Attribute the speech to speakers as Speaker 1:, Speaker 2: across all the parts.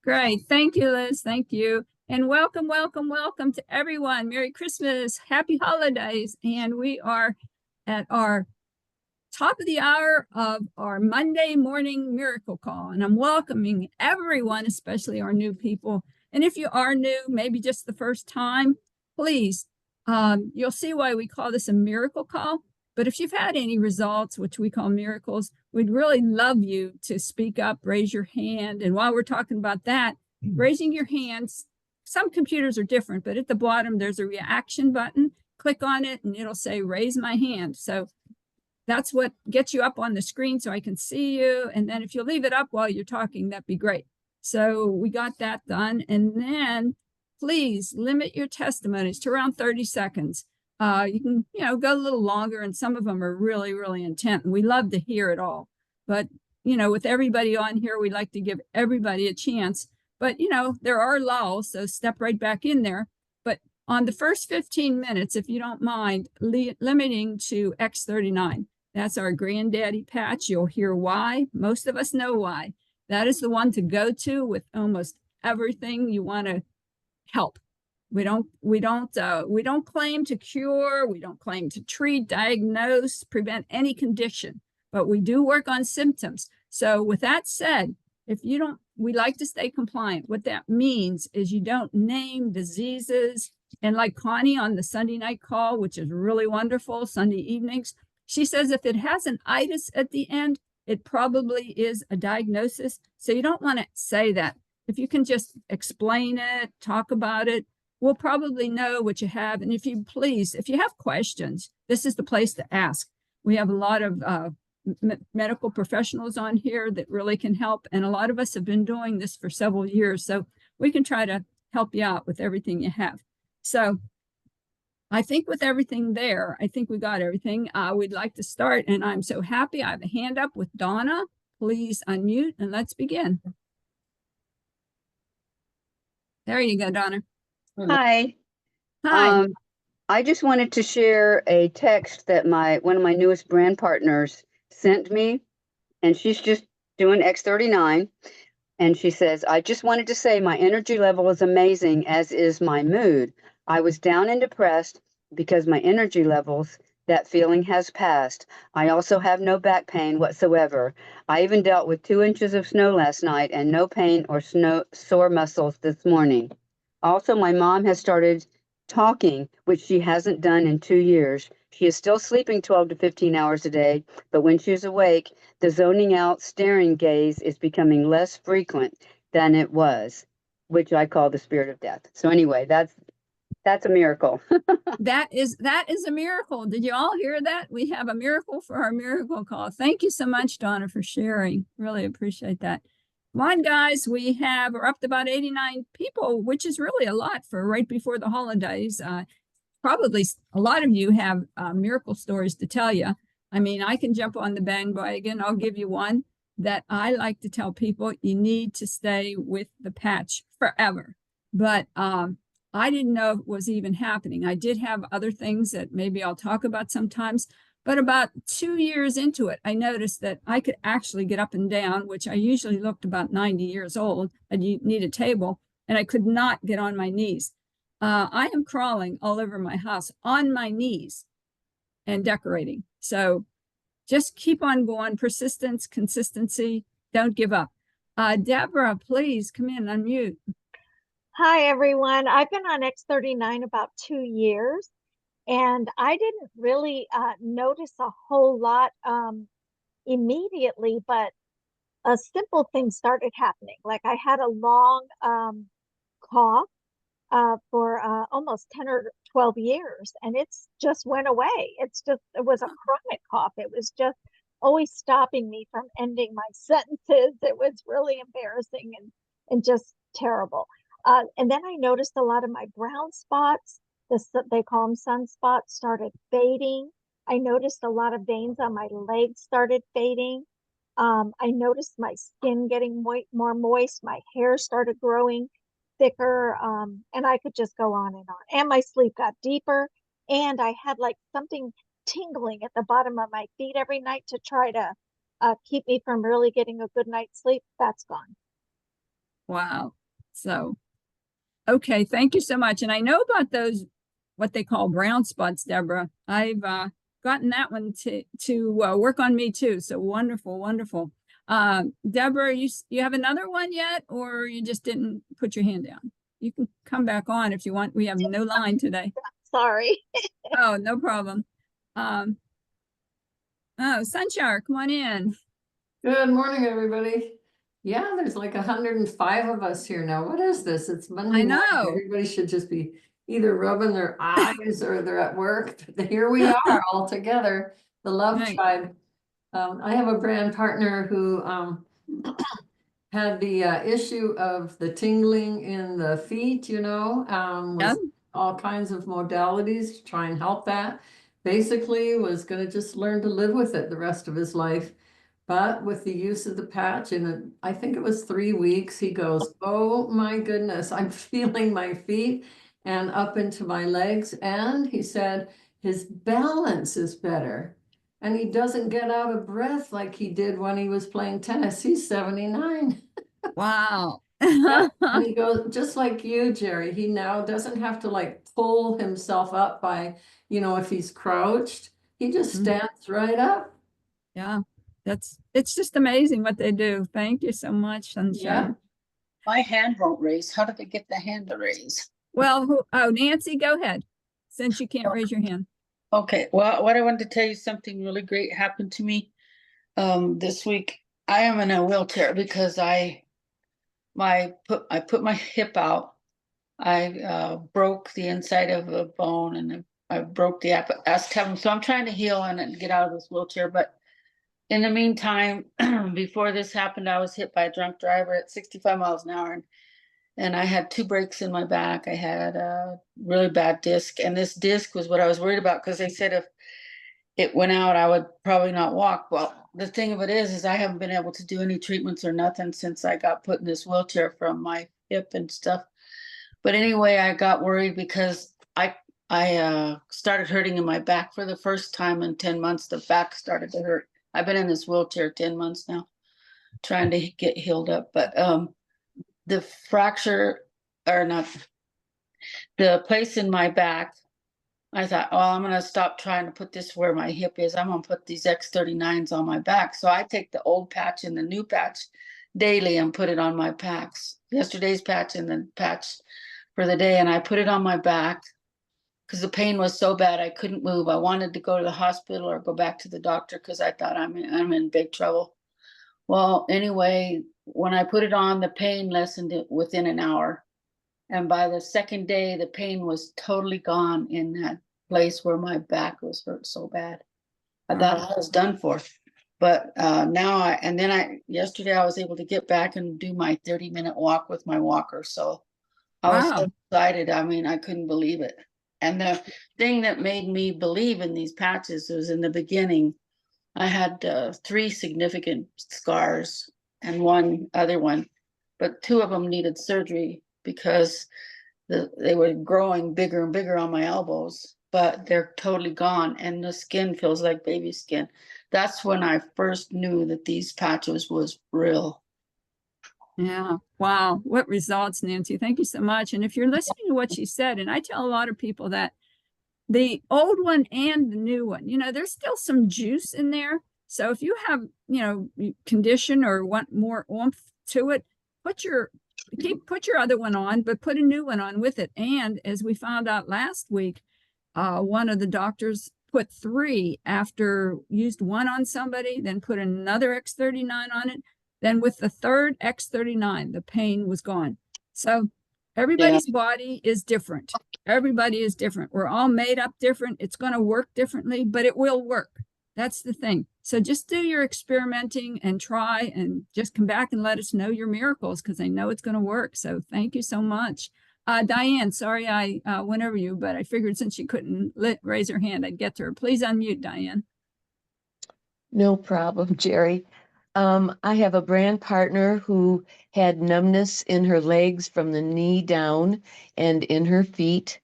Speaker 1: Great. Thank you, Liz. Thank you. And welcome, welcome, welcome to everyone. Merry Christmas. Happy holidays. And we are at our top of the hour of our Monday morning miracle call. And I'm welcoming everyone, especially our new people. And if you are new, maybe just the first time, please, you'll see why we call this a miracle call. But if you've had any results, which we call miracles, we'd really love you to speak up, raise your hand. And while we're talking about that, raising your hands, some computers are different, but at the bottom, there's a reaction button. Click on it and it'll say, raise my hand. So that's what gets you up on the screen so I can see you. And then if you leave it up while you're talking, that'd be great. So we got that done. And then please limit your testimonies to around 30 seconds. You can, go a little longer, and some of them are really, really intent. And we love to hear it all. But, with everybody on here, we like to give everybody a chance. But, there are laws, so step right back in there. But on the first 15 minutes, if you don't mind, limiting to X39. That's our granddaddy patch. You'll hear why. Most of us know why. That is the one to go to with almost everything you want to help. We don't claim to cure. We don't claim to treat, diagnose, prevent any condition, but we do work on symptoms. So with that said, we like to stay compliant. What that means is you don't name diseases. And like Connie on the Sunday night call, which is really wonderful, Sunday evenings, she says if it has an itis at the end, it probably is a diagnosis. So you don't want to say that. If you can just explain it, talk about it, we'll probably know what you have. And if you have questions, this is the place to ask. We have a lot of medical professionals on here that really can help. And a lot of us have been doing this for several years. So we can try to help you out with everything you have. So I think with everything there, I think we got everything. We'd like to start. And I'm so happy. I have a hand up with Donna. Please unmute and let's begin. There you go, Donna.
Speaker 2: Hi.
Speaker 1: Hi.
Speaker 2: I just wanted to share a text that one of my newest brand partners sent me, and she's just doing X39. And she says, I just wanted to say my energy level is amazing, as is my mood. I was down and depressed because my energy levels, that feeling has passed. I also have no back pain whatsoever. I even dealt with 2 inches of snow last night and no pain or sore muscles this morning. Also, my mom has started talking, which she hasn't done in 2 years. She is still sleeping 12 to 15 hours a day, but when she's awake, the zoning out, staring gaze is becoming less frequent than it was, which I call the spirit of death. So anyway, that's a miracle.
Speaker 1: That is a miracle. Did you all hear that? We have a miracle for our miracle call. Thank you so much, Donna, for sharing. Really appreciate that. Come on, guys. We're up to about 89 people, which is really a lot for right before the holidays. Probably a lot of you have miracle stories to tell you. I mean, I can jump on the bandwagon. I'll give you one that I like to tell people. You need to stay with the patch forever. But I didn't know it was even happening. I did have other things that maybe I'll talk about sometimes. But about 2 years into it, I noticed that I could actually get up and down, which I usually looked about 90 years old. I need a table, and I could not get on my knees. I am crawling all over my house on my knees and decorating. So just keep on going. Persistence, consistency, don't give up. Deborah, please come in, unmute.
Speaker 3: Hi, everyone. I've been on X39 about 2 years, and I didn't really notice a whole lot immediately, but a simple thing started happening. Like I had a long cough for almost 10 or 12 years, and it's just went away. It was a chronic cough. It was just always stopping me from ending my sentences. It was really embarrassing and just terrible. And then I noticed a lot of my brown spots, they call them sunspots, started fading. I noticed a lot of veins on my legs started fading. I noticed my skin getting more moist. My hair started growing thicker, and I could just go on and on. And my sleep got deeper, and I had like something tingling at the bottom of my feet every night to try to keep me from really getting a good night's sleep. That's gone.
Speaker 1: Wow. So, okay, thank you so much. And I know about those, what they call brown spots, Deborah. I've gotten that one to work on me too. So wonderful, wonderful. Deborah, you have another one yet, or you just didn't put your hand down? You can come back on if you want. We have no line today.
Speaker 3: Sorry.
Speaker 1: Oh, no problem. Oh, Sunshower, come on in.
Speaker 4: Good morning, everybody. Yeah, there's like 105 of us here now. What is this? It's Monday
Speaker 1: I
Speaker 4: morning.
Speaker 1: know.
Speaker 4: Everybody should just be either rubbing their eyes or they're at work. But here we are all together, the Love
Speaker 1: Right.
Speaker 4: Tribe. I have a brand partner who had the issue of the tingling in the feet,
Speaker 1: Yeah.
Speaker 4: with all kinds of modalities to try and help that. Basically was going to just learn to live with it the rest of his life. But with the use of the patch, and I think it was 3 weeks, he goes, oh my goodness, I'm feeling my feet and up into my legs. And he said his balance is better. And he doesn't get out of breath like he did when he was playing tennis. He's 79.
Speaker 1: Wow.
Speaker 4: Yeah. And he goes, just like you, Jerry, he now doesn't have to like pull himself up by, if he's crouched, he just
Speaker 1: Mhm.
Speaker 4: stands right up.
Speaker 1: Yeah. It's just amazing what they do. Thank you so much, Sunshine.
Speaker 4: Yeah.
Speaker 5: My hand won't raise. How did I get the hand to raise?
Speaker 1: Well, oh, Nancy, go ahead, since you can't raise your hand.
Speaker 5: Okay, well, what I wanted to tell you, something really great happened to me this week. I am in a wheelchair because I put my hip out. I broke the inside of a bone and I broke the acetabulum. So I'm trying to heal and get out of this wheelchair. But in the meantime, before this happened, I was hit by a drunk driver at 65 miles an hour. And I had 2 breaks in my back. I had a really bad disc, and this disc was what I was worried about because they said if it went out, I would probably not walk. Well, the thing of it is I haven't been able to do any treatments or nothing since I got put in this wheelchair from my hip and stuff. But anyway, I got worried because I started hurting in my back for the first time in 10 months. The back started to hurt. I've been in this wheelchair 10 months now, trying to get healed up. But the fracture, or not, the place in my back, I thought, oh, I'm going to stop trying to put this where my hip is. I'm going to put these X39s on my back. So I take the old patch and the new patch daily and put it on my packs. Yesterday's patch and the patch for the day. And I put it on my back because the pain was so bad I couldn't move. I wanted to go to the hospital or go back to the doctor because I thought I'm in big trouble. Well, anyway, when I put it on, the pain lessened it within an hour. And by the second day, the pain was totally gone in that place where my back was hurt so bad. I thought I was done for. But yesterday I was able to get back and do my 30-minute walk with my walker. So I was so excited. I mean, I couldn't believe it. And the thing that made me believe in these patches was in the beginning, I had 3 significant scars and one other one, but 2 of them needed surgery because they were growing bigger and bigger on my elbows, but they're totally gone and the skin feels like baby skin. That's when I first knew that these patches was real.
Speaker 1: Yeah. Wow. What results, Nancy. Thank you so much. And if you're listening to what she said, and I tell a lot of people that the old one and the new one, there's still some juice in there. So if you have, condition or want more oomph to it, put your other one on, but put a new one on with it. And as we found out last week, one of the doctors put 3 after used one on somebody, then put another X39 on it. Then with the third X39, the pain was gone. So everybody's body is different. Everybody is different. We're all made up different. It's going to work differently, but it will work. That's the thing. So just do your experimenting and try and just come back and let us know your miracles because I know it's going to work. So thank you so much. Diane, sorry I went over you, but I figured since she couldn't raise her hand, I'd get to her. Please unmute, Diane.
Speaker 6: No problem, Jerry. I have a brand partner who had numbness in her legs from the knee down and in her feet.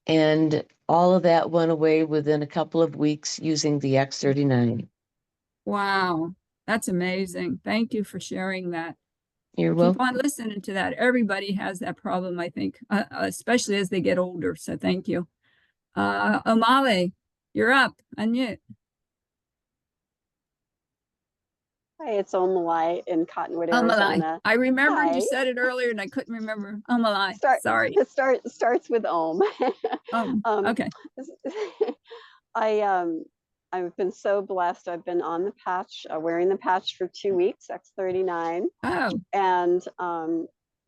Speaker 6: And all of that went away within a couple of weeks using the X39.
Speaker 1: Wow, that's amazing. Thank you for sharing that.
Speaker 6: You're
Speaker 1: Keep
Speaker 6: welcome.
Speaker 1: on listening to that. Everybody has that problem, I think, especially as they get older. So thank you. Omale, you're up. Unmute.
Speaker 7: Hi, it's Omalai in Cottonwood,
Speaker 1: Omale.
Speaker 7: Arizona.
Speaker 1: I remembered
Speaker 7: Hi.
Speaker 1: you said it earlier and I couldn't remember. Omale.
Speaker 7: Start
Speaker 1: Sorry.
Speaker 7: starts with Om.
Speaker 1: Okay.
Speaker 7: I've been so blessed. I've been on the patch, wearing the patch for 2 weeks, X39,
Speaker 1: Oh,
Speaker 7: and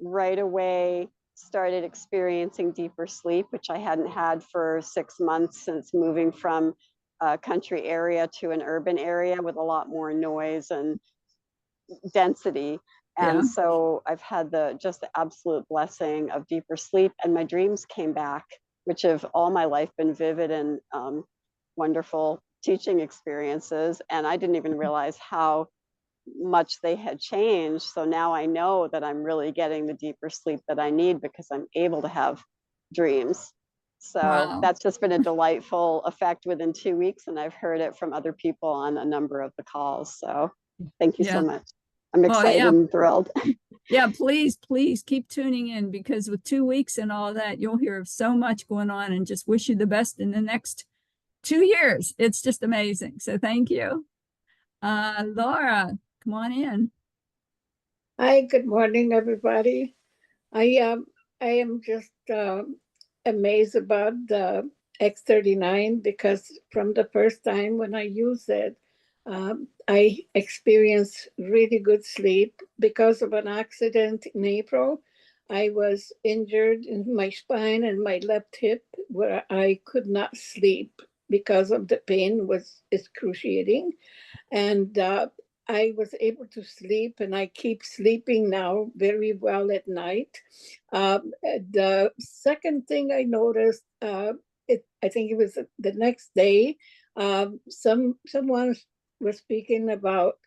Speaker 7: right away started experiencing deeper sleep, which I hadn't had for 6 months since moving from a country area to an urban area with a lot more noise and density. And
Speaker 1: yeah.
Speaker 7: so I've had just the absolute blessing of deeper sleep, and my dreams came back, which have all my life been vivid and wonderful teaching experiences. And I didn't even realize how much they had changed. So now I know that I'm really getting the deeper sleep that I need because I'm able to have dreams. So
Speaker 1: Wow.
Speaker 7: that's just been a delightful effect within 2 weeks. And I've heard it from other people on a number of the calls. So thank you
Speaker 1: Yeah.
Speaker 7: so much. I'm
Speaker 1: Oh,
Speaker 7: excited
Speaker 1: yeah.
Speaker 7: and thrilled.
Speaker 1: Yeah, please keep tuning in, because with 2 weeks and all that, you'll hear of so much going on, and just wish you the best in the next 2 years. It's just amazing. So thank you. Laura, come on in.
Speaker 8: Hi, good morning, everybody. I am just amazed about the X39, because from the first time when I used it, I experienced really good sleep. Because of an accident in April, I was injured in my spine and my left hip, where I could not sleep because of the pain was excruciating. And I was able to sleep, and I keep sleeping now very well at night. The second thing I noticed, I think it was the next day, someone was speaking about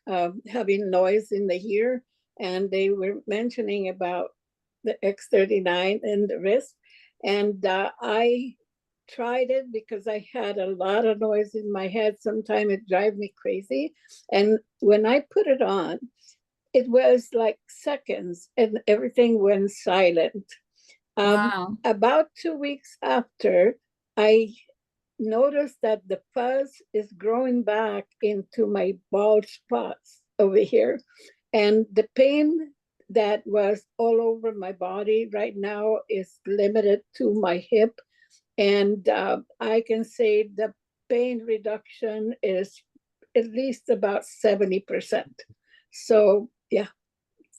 Speaker 8: having noise in the ear, and they were mentioning about the X39 and the wrist. And I tried it because I had a lot of noise in my head. Sometimes it drives me crazy. And when I put it on, it was like seconds and everything went silent.
Speaker 1: Wow.
Speaker 8: About 2 weeks after, I noticed that the fuzz is growing back into my bald spots over here. And the pain that was all over my body right now is limited to my hip. And I can say the pain reduction is at least about 70%. So yeah,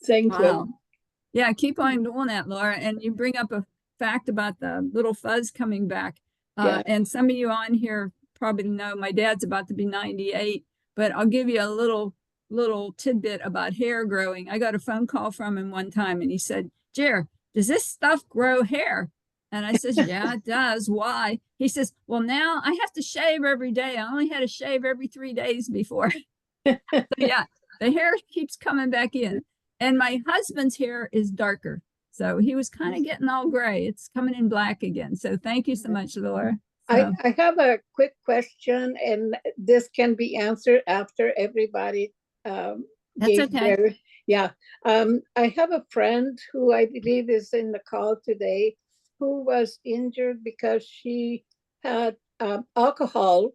Speaker 8: thank you.
Speaker 1: Wow. Yeah, keep on doing that, Laura. And you bring up a fact about the little fuzz coming back.
Speaker 8: Yeah.
Speaker 1: And some of you on here probably know my dad's about to be 98, but I'll give you a little tidbit about hair growing. I got a phone call from him one time, and he said, "Jer, does this stuff grow hair?" And I says, "Yeah, it does. Why?" He says, "Well, now I have to shave every day. I only had to shave every 3 days before." So yeah, the hair keeps coming back in. And my husband's hair is darker. So he was kind of getting all gray. It's coming in black again. So thank you so much, Laura. So,
Speaker 8: I have a quick question, and this can be answered after everybody
Speaker 1: that's
Speaker 8: gave
Speaker 1: okay.
Speaker 8: their, yeah. I have a friend who I believe is in the call today, who was injured because she had alcohol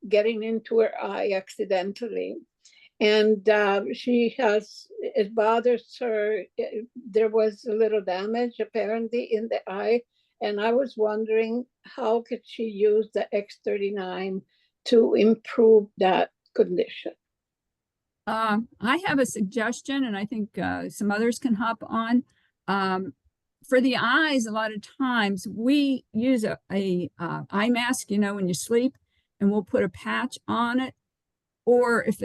Speaker 8: getting into her eye accidentally. And it bothers her. There was a little damage apparently in the eye. And I was wondering, how could she use the X39 to improve that condition?
Speaker 1: I have a suggestion, and I think some others can hop on. For the eyes, a lot of times we use a eye mask, when you sleep, and we'll put a patch on it. Or if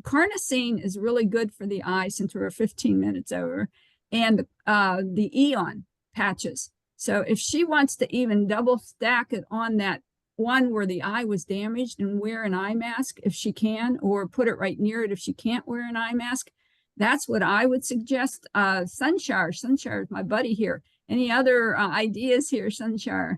Speaker 1: carnosine is really good for the eye, since we're 15 minutes over, and the Eon patches. So if she wants to even double stack it on that one where the eye was damaged and wear an eye mask if she can, or put it right near it if she can't wear an eye mask, that's what I would suggest. Sunshire is my buddy here. Any other ideas here, Sunshire?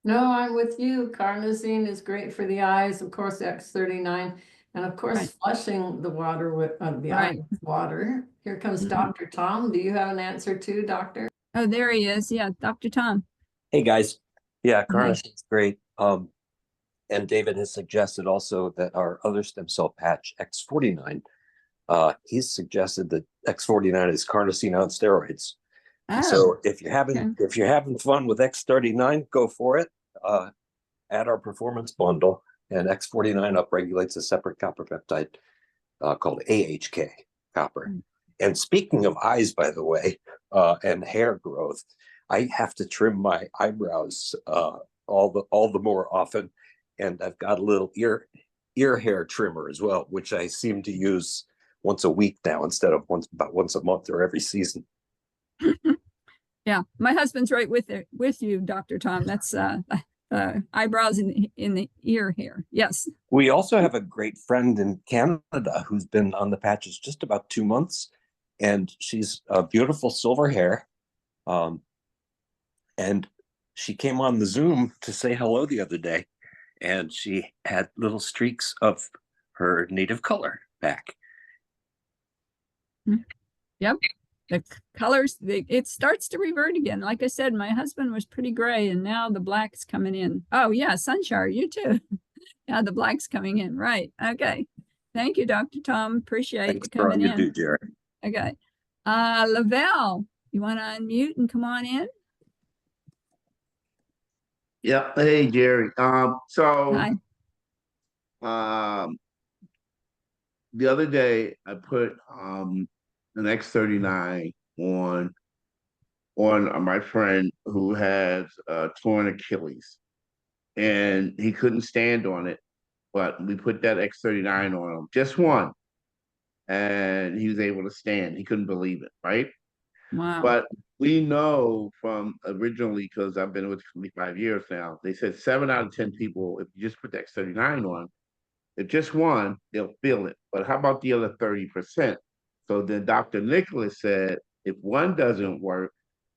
Speaker 4: No, I'm with you. Carnosine is great for the eyes. Of course, X39 And of course,
Speaker 1: Right.
Speaker 4: flushing the water with the
Speaker 1: Right.
Speaker 4: eye with water. Here comes
Speaker 1: Mhm.
Speaker 4: Dr. Tom. Do you have an answer too, doctor?
Speaker 1: Oh, there he is. Yeah, Dr. Tom.
Speaker 9: Hey guys, yeah,
Speaker 1: Hi.
Speaker 9: carnosine great. And David has suggested also that our other stem cell patch X49, he's suggested that X49 is carnosine on steroids.
Speaker 1: Oh,
Speaker 9: So if
Speaker 1: okay.
Speaker 9: you're having fun with X39, go for it. Add our performance bundle, and X49 upregulates a separate copper peptide called AHK copper.
Speaker 1: Mm.
Speaker 9: And speaking of eyes, by the way, and hair growth, I have to trim my eyebrows all the more often, and I've got a little ear hair trimmer as well, which I seem to use once a week now instead of about once a month or every season.
Speaker 1: Yeah, my husband's right with you, Dr. Tom. That's eyebrows in the ear hair. Yes.
Speaker 9: We also have a great friend in Canada who's been on the patches just about 2 months, and she's beautiful silver hair. And she came on the Zoom to say hello the other day, and she had little streaks of her native color back.
Speaker 1: Yep. The colors, it starts to revert again. Like I said, my husband was pretty gray, and now the black's coming in. Oh yeah, Sunshine, you too. Yeah, the black's coming in. Right. Okay. Thank you, Dr. Tom. Appreciate
Speaker 9: Thanks
Speaker 1: you
Speaker 9: for all
Speaker 1: coming
Speaker 9: you
Speaker 1: in.
Speaker 9: do, Jared.
Speaker 1: Okay. Lavelle, you want to unmute and come on in?
Speaker 10: Yeah. Hey, Jerry.
Speaker 1: Hi.
Speaker 10: The other day I put an X39 on my friend who has torn Achilles, and he couldn't stand on it, but we put that X39 on him, just one, and he was able to stand. He couldn't believe it, right?
Speaker 1: Wow.
Speaker 10: But we know from originally, because I've been with 25 years now, they said 7 out of 10 people, if you just put the X39 on, if just one, they'll feel it. But how about the other 30%? So then Dr. Nicholas said, if one doesn't work,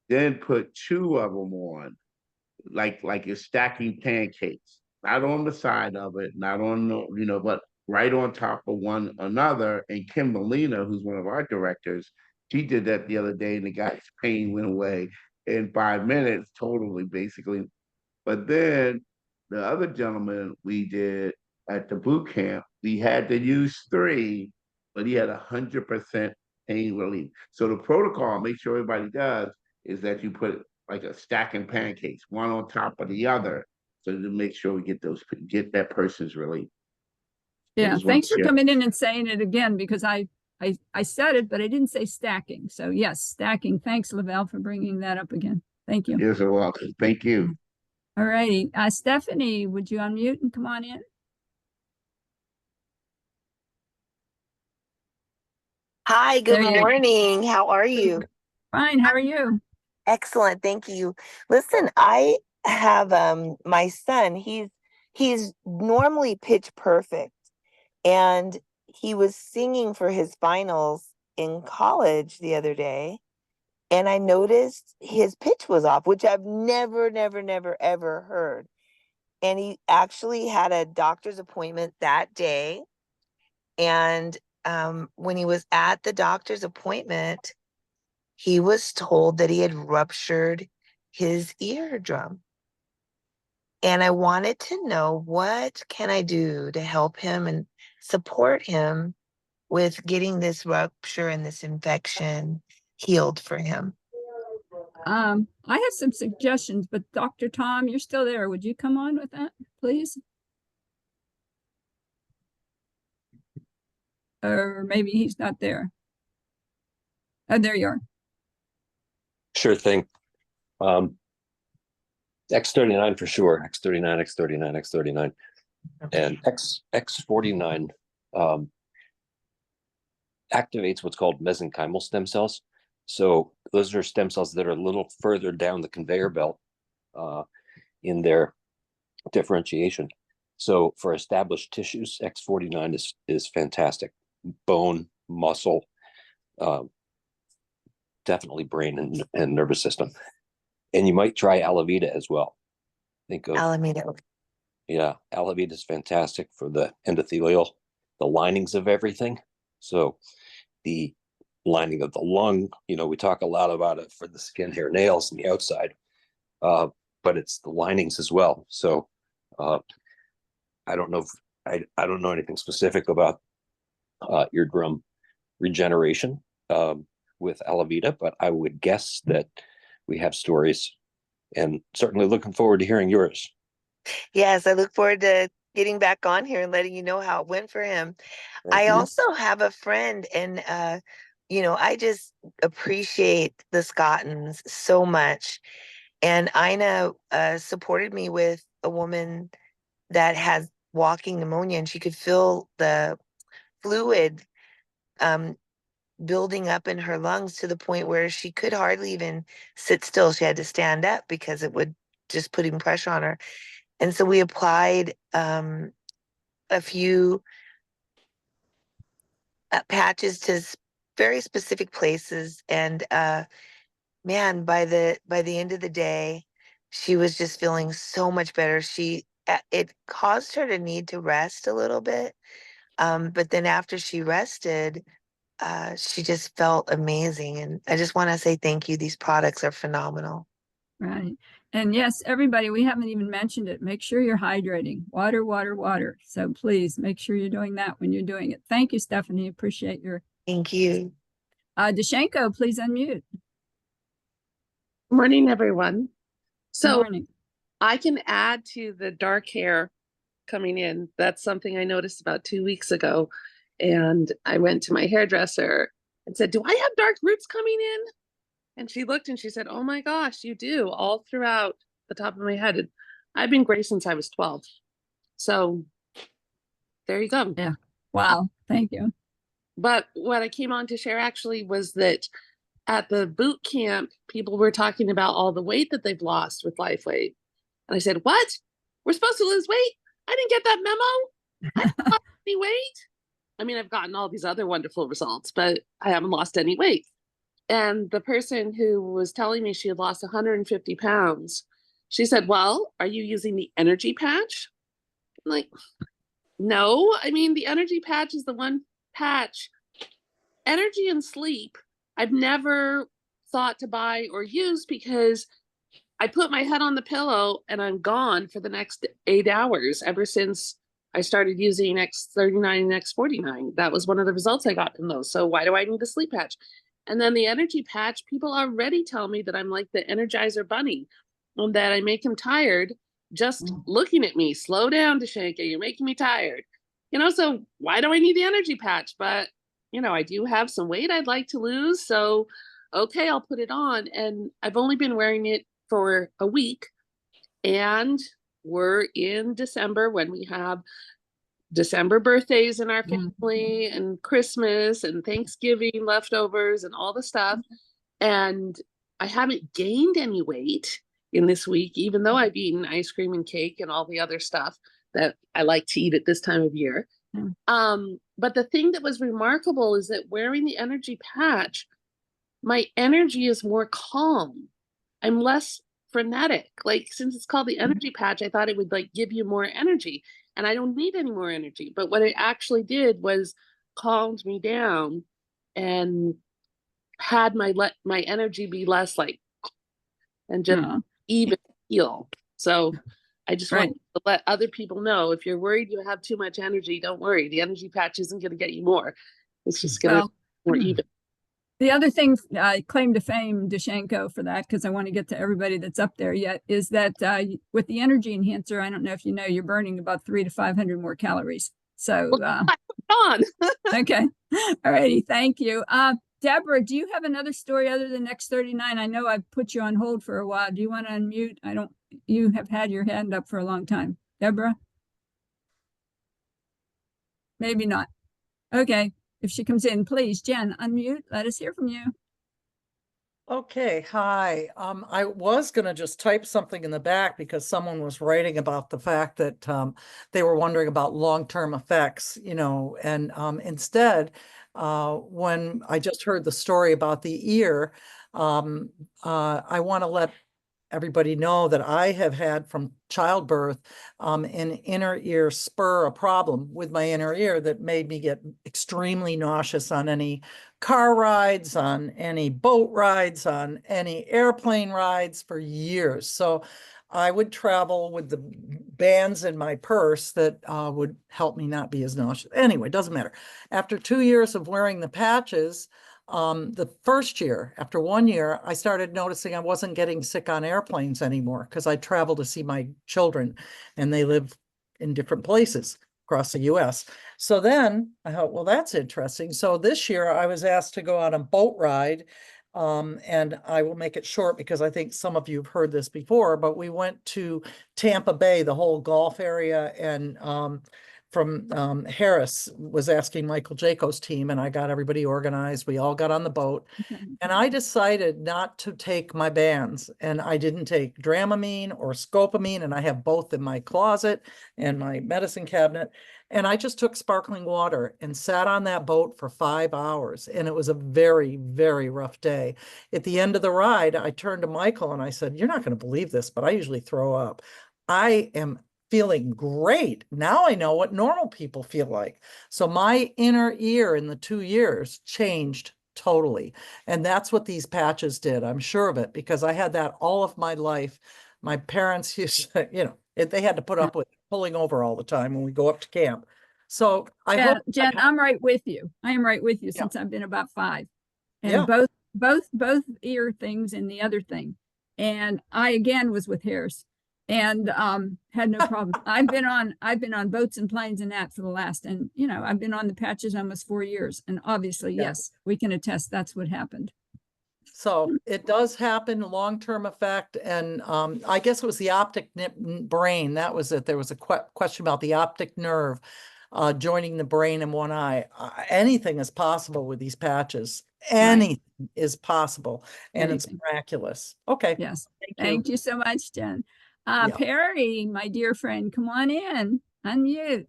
Speaker 10: then put 2 of them on, like you're stacking pancakes, not on the side of it, not on the, but right on top of one another. And Kim Molina, who's one of our directors, she did that the other day, and the guy's pain went away in 5 minutes, totally, basically. But then the other gentleman we did at the boot camp, we had to use 3, but he had 100% pain relief. So the protocol, make sure everybody does, is that you put like a stacking pancakes, one on top of the other, so to make sure we get that person's relief.
Speaker 1: Yeah, thanks for coming in and saying it again, because I said it, but I didn't say stacking. So yes, stacking. Thanks, Lavelle, for bringing that up again. Thank you.
Speaker 10: You're so welcome. Thank you.
Speaker 1: All righty. Stephanie, would you unmute and come on in?
Speaker 11: Hi, good morning. How are you?
Speaker 1: Fine. How are you?
Speaker 11: Excellent. Thank you. Listen, I have my son. He's normally pitch perfect, and he was singing for his finals in college the other day, and I noticed his pitch was off, which I've never ever heard. And he actually had a doctor's appointment that day, and when he was at the doctor's appointment, he was told that he had ruptured his eardrum. And I wanted to know, what can I do to help him and support him with getting this rupture and this infection healed for him?
Speaker 1: I have some suggestions, but Dr. Tom, you're still there. Would you come on with that, please? Or maybe he's not there. Oh, there you are.
Speaker 9: Sure thing. X39 for sure. X39, X39, X39. And X49 activates what's called mesenchymal stem cells. So those are stem cells that are a little further down the conveyor belt in their differentiation. So for established tissues, X49 is fantastic. Bone, muscle, definitely brain and nervous system. And you might try Alavida as well. Think of
Speaker 11: Alameda.
Speaker 9: Yeah, Alavida is fantastic for the endothelial the linings of everything. So the lining of the lung, we talk a lot about it for the skin, hair, nails, and the outside, but it's the linings as well. So I don't know if I don't know anything specific about eardrum regeneration with Alavita, but I would guess that we have stories, and certainly looking forward to hearing yours.
Speaker 11: Yes, I look forward to getting back on here and letting you know how it went for him.
Speaker 9: Thank
Speaker 11: I
Speaker 9: you.
Speaker 11: also have a friend, and I just appreciate the Scottons so much. And Ina supported me with a woman that has walking pneumonia, and she could feel the fluid building up in her lungs to the point where she could hardly even sit still. She had to stand up because it would just putting pressure on her. And so we applied a few patches to very specific places, and man, by the end of the day, she was just feeling so much better. It caused her to need to rest a little bit, but then after she rested, she just felt amazing. And I just want to say thank you. These products are phenomenal.
Speaker 1: Right. And yes, everybody, we haven't even mentioned it. Make sure you're hydrating. Water, water, water. So please make sure you're doing that when you're doing it. Thank you, Stephanie. Appreciate your.
Speaker 11: Thank you.
Speaker 1: Dashenko, please unmute.
Speaker 12: Morning, everyone. So
Speaker 1: Morning.
Speaker 12: I can add to the dark hair coming in. That's something I noticed about 2 weeks ago. And I went to my hairdresser and said, "Do I have dark roots coming in?" And she looked and she said, "Oh my gosh, you do, all throughout the top of my head." And I've been gray since I was 12. So there you go.
Speaker 1: Yeah. Wow. Thank you.
Speaker 12: But what I came on to share actually was that at the boot camp, people were talking about all the weight that they've lost with LifeWeight. And I said, "What? We're supposed to lose weight? I didn't get that memo. I haven't lost any weight." I mean, I've gotten all these other wonderful results, but I haven't lost any weight. And the person who was telling me she had lost 150 pounds, she said, "Well, are you using the energy patch?" I'm like, no. I mean, the energy patch is the one patch. Energy and sleep, I've never thought to buy or use because I put my head on the pillow and I'm gone for the next 8 hours ever since I started using X39 and X49. That was one of the results I got from those. So why do I need a sleep patch? And then the energy patch, people already tell me that I'm like the Energizer Bunny and that I make them tired just looking at me. "Slow down, Dashenka, you're making me tired." So why do I need the energy patch? But, I do have some weight I'd like to lose. So, okay, I'll put it on. And I've only been wearing it for a week. And we're in December when we have December birthdays in our family and Christmas and Thanksgiving leftovers and all the stuff. And I haven't gained any weight in this week, even though I've eaten ice cream and cake and all the other stuff that I like to eat at this time of year. But the thing that was remarkable is that wearing the energy patch, my energy is more calm. I'm less frenetic. Like, since it's called the energy patch, I thought it would give you more energy, and I don't need any more energy. But what it actually did was calmed me down and had my energy be less and just even feel. So I just want to let other people know, if you're worried you have too much energy, don't worry. The energy patch isn't going to get you more. It's just going to be more even.
Speaker 1: The other thing, claim to fame, Dashenko, for that, because I want to get to everybody that's up there yet, is that with the energy enhancer, I don't know if you know, you're burning about 300 to 500 more calories. So,
Speaker 12: on.
Speaker 1: Okay. All righty. Thank you. Deborah, do you have another story other than X39? I know I've put you on hold for a while. Do you want to unmute? You have had your hand up for a long time. Deborah? Maybe not. Okay. If she comes in, please, Jen, unmute. Let us hear from you.
Speaker 13: Okay, hi. I was going to just type something in the back because someone was writing about the fact that they were wondering about long-term effects, and instead, when I just heard the story about the ear, I want to let everybody know that I have had from childbirth an inner ear spur, a problem with my inner ear that made me get extremely nauseous on any car rides, on any boat rides, on any airplane rides for years. So I would travel with the bands in my purse that would help me not be as nauseous. Anyway, doesn't matter. After 2 years of wearing the patches, the first year, after 1 year, I started noticing I wasn't getting sick on airplanes anymore because I travel to see my children and they live in different places across the US. So then I thought, well, that's interesting. So this year I was asked to go on a boat ride. And I will make it short because I think some of you have heard this before, but we went to Tampa Bay, the whole Gulf area, and from Harris was asking Michael Jaco's team, and I got everybody organized. We all got on the boat, and I decided not to take my bands, and I didn't take Dramamine or Scopamine, and I have both in my closet and my medicine cabinet. And I just took sparkling water and sat on that boat for 5 hours. And it was a very, very rough day. At the end of the ride, I turned to Michael and I said, you're not going to believe this, but I usually throw up. I am feeling great. Now I know what normal people feel like. So my inner ear in the 2 years changed totally. And that's what these patches did. I'm sure of it because I had that all of my life. My parents used to, they had to put up with pulling over all the time when we go up to camp. So I hope
Speaker 1: Jen, I'm right with you. I am right with you since I've been about 5. And both ear things and the other thing. And I again was with Harris and had no problem. I've been on boats and planes and that for the last, and I've been on the patches almost 4 years. And obviously, yes, we can attest that's what happened.
Speaker 13: So it does happen, long-term effect. And I guess it was the optic brain. That was it. There was a question about the optic nerve joining the brain in one eye. Anything is possible with these patches. Anything is possible. And it's miraculous. Okay.
Speaker 1: Yes. Thank you so much, Jen. Perry, my dear friend, come on in. Unmute.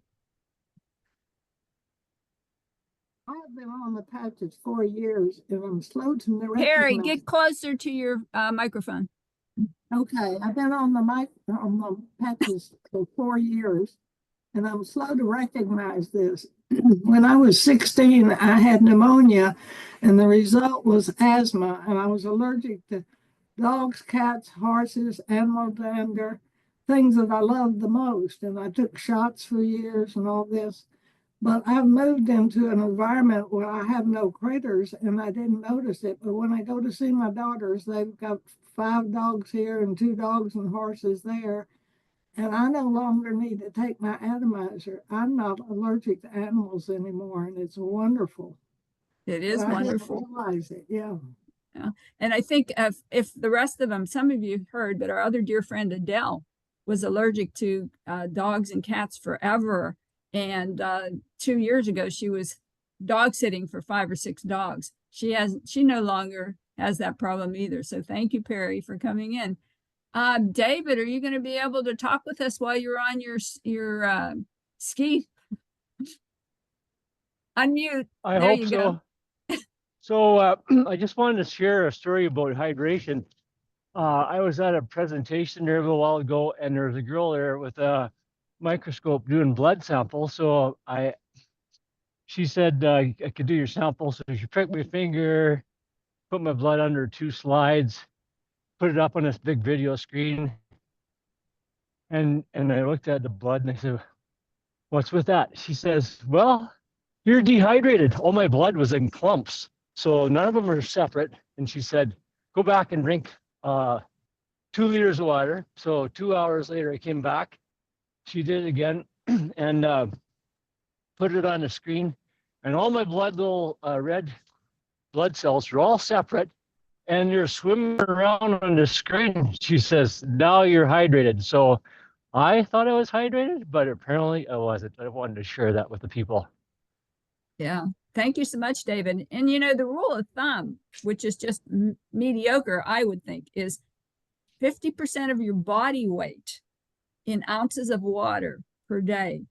Speaker 14: I've been on the patches 4 years and I'm slow to recognize.
Speaker 1: Perry, get closer to your microphone.
Speaker 14: Okay, I've been on the patches for 4 years and I'm slow to recognize this. When I was 16, I had pneumonia and the result was asthma, and I was allergic to dogs, cats, horses, animal dander, things that I loved the most. And I took shots for years and all this. But I've moved into an environment where I have no critters and I didn't notice it. But when I go to see my daughters, they've got 5 dogs here and 2 dogs and horses there. And I no longer need to take my atomizer. I'm not allergic to animals anymore, and it's wonderful.
Speaker 1: It is wonderful.
Speaker 14: I didn't realize it, yeah.
Speaker 1: And I think if the rest of them, some of you heard, but our other dear friend Adele was allergic to dogs and cats forever. And 2 years ago, she was dog sitting for 5 or 6 dogs. She no longer has that problem either. So thank you, Perry, for coming in. David, are you going to be able to talk with us while you're on your ski? Unmute.
Speaker 15: I
Speaker 1: there
Speaker 15: hope
Speaker 1: you
Speaker 15: so.
Speaker 1: Go.
Speaker 15: So I just wanted to share a story about hydration. I was at a presentation there a little while ago, and there was a girl there with a microscope doing blood samples. So she said I could do your sample. So she pricked my finger, put my blood under 2 slides, put it up on this big video screen, and I looked at the blood and I said, "What's with that?" She says, "Well, you're dehydrated. All my blood was in clumps, so none of them are separate." And she said, "Go back and drink 2 liters of water." So 2 hours later, I came back. She did it again and put it on the screen, and all my little red blood cells are all separate, and you're swimming around on the screen. She says, "Now you're hydrated." So I thought I was hydrated, but apparently I wasn't. I wanted to share that with the people.
Speaker 1: Yeah. Thank you so much, David. And the rule of thumb, which is just mediocre, I would think, is 50% of your body weight in ounces of water per day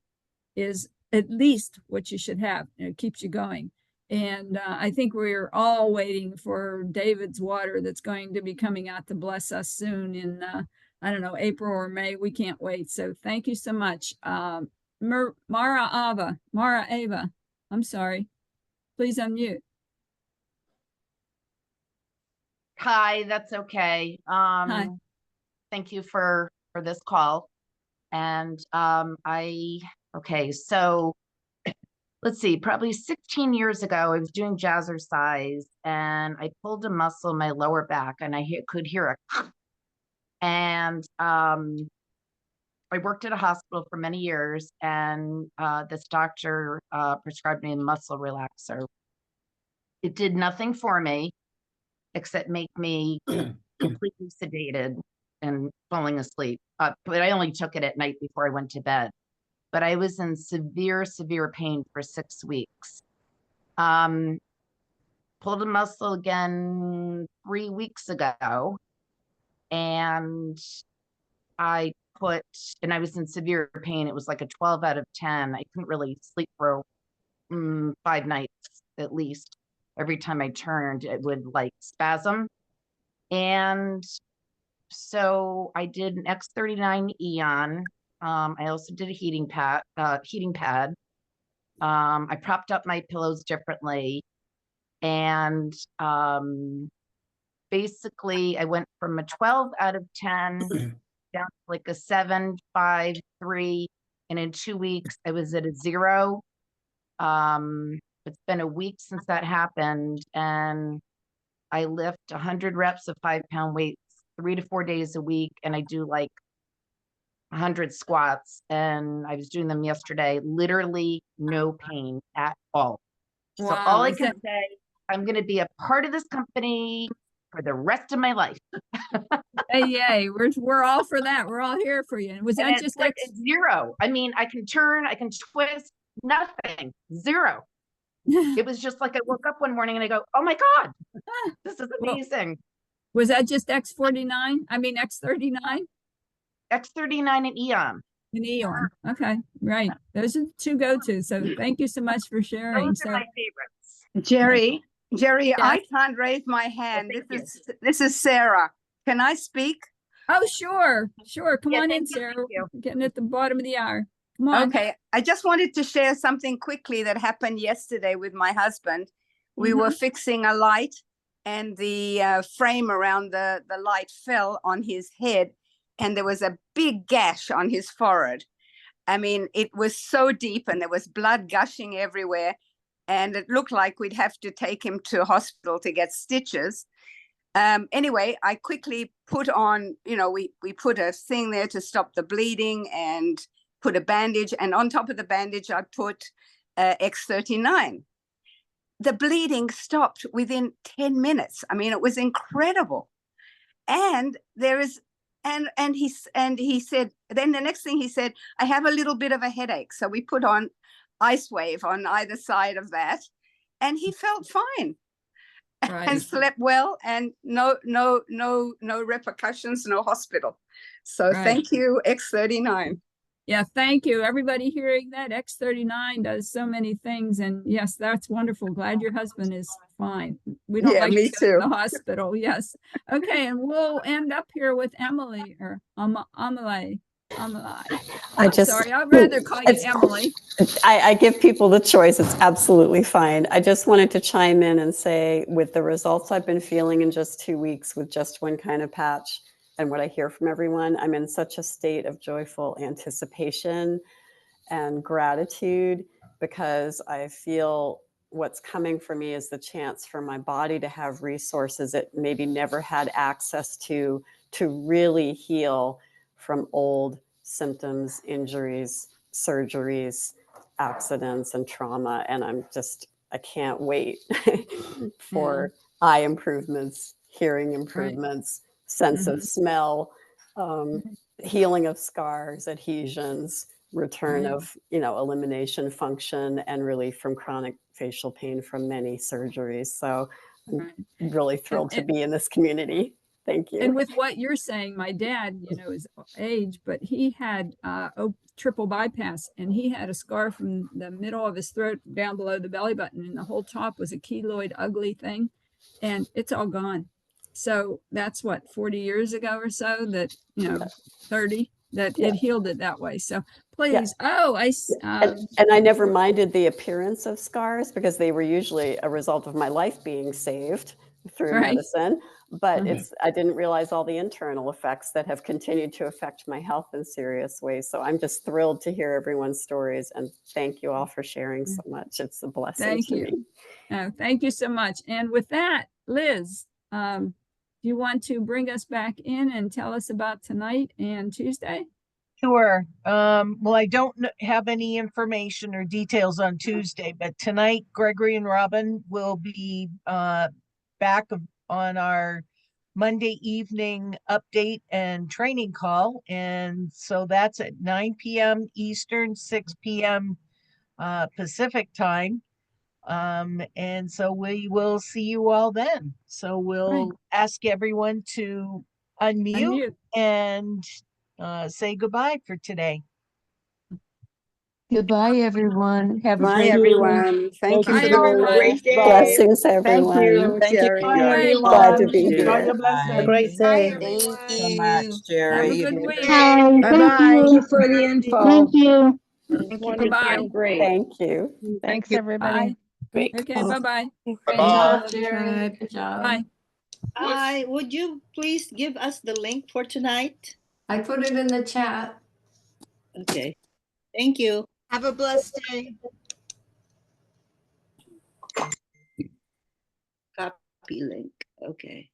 Speaker 1: is at least what you should have. It keeps you going. And I think we're all waiting for David's water that's going to be coming out to bless us soon in, I don't know, April or May. We can't wait. So thank you so much. Mara Ava, I'm sorry. Please unmute.
Speaker 16: Hi, that's okay.
Speaker 1: Hi.
Speaker 16: Thank you for this call. And okay, so let's see, probably 16 years ago, I was doing jazzercise and I pulled a muscle in my lower back and I could hear a and I worked at a hospital for many years, and this doctor prescribed me a muscle relaxer. It did nothing for me except make me completely sedated and falling asleep. But I only took it at night before I went to bed. But I was in severe, severe pain for 6 weeks. Pulled a muscle again 3 weeks ago, and I was in severe pain. It was like a 12 out of 10. I couldn't really sleep for 5 nights at least. Every time I turned, it would like spasm. And so I did an X39 Eon. I also did a heating pad. I propped up my pillows differently. And basically I went from a 12 out of 10 down to like a 7, 5, 3. And in 2 weeks, I was at a 0. It's been a week since that happened. And I lift 100 reps of 5-pound weights 3 to 4 days a week. And I do like 100 squats. And I was doing them yesterday, literally no pain at all. So all I can say, I'm going to be a part of this company for the rest of my life.
Speaker 1: Hey, yay. We're all for that. We're all here for you. Was that just
Speaker 16: like a 0? I mean, I can turn, I can twist, nothing, 0. It was just like I woke up one morning and I go, oh my God, this is amazing.
Speaker 1: Was that just X49? I mean, X39?
Speaker 16: X39 and Eon.
Speaker 1: An Eon. Okay, right. Those are the 2 go-tos. So thank you so much for sharing.
Speaker 16: Those are my favorites.
Speaker 17: Jerry,
Speaker 1: Yes.
Speaker 17: I can't raise my hand. This is Sarah. Can I speak?
Speaker 1: Oh, sure. Come
Speaker 16: Yeah,
Speaker 1: on in,
Speaker 16: thank you,
Speaker 1: Sarah.
Speaker 16: thank you.
Speaker 1: We're getting at the bottom of the hour. Come on.
Speaker 17: Okay, I just wanted to share something quickly that happened yesterday with my husband. We were fixing a light and the frame around the light fell on his head and there was a big gash on his forehead. I mean, it was so deep and there was blood gushing everywhere. And it looked like we'd have to take him to a hospital to get stitches. Anyway, I quickly put on, we put a thing there to stop the bleeding and put a bandage. And on top of the bandage, I put X39. The bleeding stopped within 10 minutes. I mean, it was incredible. And he said, then the next thing he said, I have a little bit of a headache. So we put on Ice Wave on either side of that. And he felt fine. Right. And slept well and no repercussions, no hospital. So Thank you, X39.
Speaker 1: Yeah, thank you. Everybody hearing that, X39 does so many things. And yes, that's wonderful. Glad your husband is fine. We don't like
Speaker 17: me
Speaker 1: to go
Speaker 17: too.
Speaker 1: to the hospital. Yes. Okay, and we'll end up here with Emily or Amelie. Sorry, I'd rather call you Emily.
Speaker 7: I give people the choice. It's absolutely fine. I just wanted to chime in and say, with the results I've been feeling in just 2 weeks with just one kind of patch and what I hear from everyone, I'm in such a state of joyful anticipation and gratitude because I feel what's coming for me is the chance for my body to have resources it maybe never had access to really heal from old symptoms, injuries, surgeries, accidents, and trauma. And I can't wait for eye improvements, hearing improvements, sense of smell, healing of scars, adhesions, return of, elimination function, and relief from chronic facial pain from many surgeries. So I'm really thrilled to be in this community. Thank you.
Speaker 1: And with what you're saying, my dad, is age, but he had triple bypass, and he had a scar from the middle of his throat down below the belly button, and the whole top was a keloid ugly thing, and it's all gone. So that's what, 40 years ago or so that, 30, that
Speaker 7: Yeah.
Speaker 1: it healed it that way. So
Speaker 7: Yeah.
Speaker 1: please,
Speaker 7: And I never minded the appearance of scars because they were usually a result of my life being saved through
Speaker 1: Right.
Speaker 7: medicine. But
Speaker 1: Mhm.
Speaker 7: I didn't realize all the internal effects that have continued to affect my health in serious ways. So I'm just thrilled to hear everyone's stories, and thank you all for sharing so much. It's a blessing
Speaker 1: Thank
Speaker 7: to
Speaker 1: you.
Speaker 7: me.
Speaker 1: Thank you so much. And with that, Liz, do you want to bring us back in and tell us about tonight and Tuesday?
Speaker 18: Sure. Well, I don't have any information or details on Tuesday, but tonight Gregory and Robin will be back on our Monday evening update and training call. And so that's at 9 p.m. Eastern, 6 p.m. Pacific time. And so we will see you all then. So we'll ask everyone to unmute. And say goodbye for today.
Speaker 6: Goodbye, everyone. Have a
Speaker 7: Bye,
Speaker 6: great
Speaker 7: everyone. Thank you
Speaker 1: Bye,
Speaker 7: for the
Speaker 1: everyone.
Speaker 8: Great day.
Speaker 7: blessings,
Speaker 8: Thank
Speaker 7: everyone.
Speaker 8: you,
Speaker 7: Thank you.
Speaker 8: Jerry.
Speaker 18: Bye, everyone.
Speaker 7: Glad to be
Speaker 18: Enjoy
Speaker 7: here.
Speaker 18: your blessing.
Speaker 8: Have a great
Speaker 3: Bye,
Speaker 8: day.
Speaker 3: everyone.
Speaker 11: So much,
Speaker 1: Have
Speaker 11: Jerry.
Speaker 1: a
Speaker 11: You've
Speaker 1: good
Speaker 11: been
Speaker 1: week.
Speaker 11: great.
Speaker 8: Bye-bye.
Speaker 14: Thank you for the info.
Speaker 8: Thank
Speaker 14: you.
Speaker 8: Thank you for
Speaker 1: Bye-bye.
Speaker 8: being great.
Speaker 7: Thank you.
Speaker 8: Thanks,
Speaker 1: Bye.
Speaker 8: everybody.
Speaker 7: Great.
Speaker 1: Okay, bye-bye.
Speaker 4: Great job, Jerry. Good job.
Speaker 1: Bye.
Speaker 19: Would you please give us the link for tonight?
Speaker 4: I put it in the chat.
Speaker 19: Okay. Thank you.
Speaker 3: Have a blessed day.
Speaker 19: Copy link. Okay.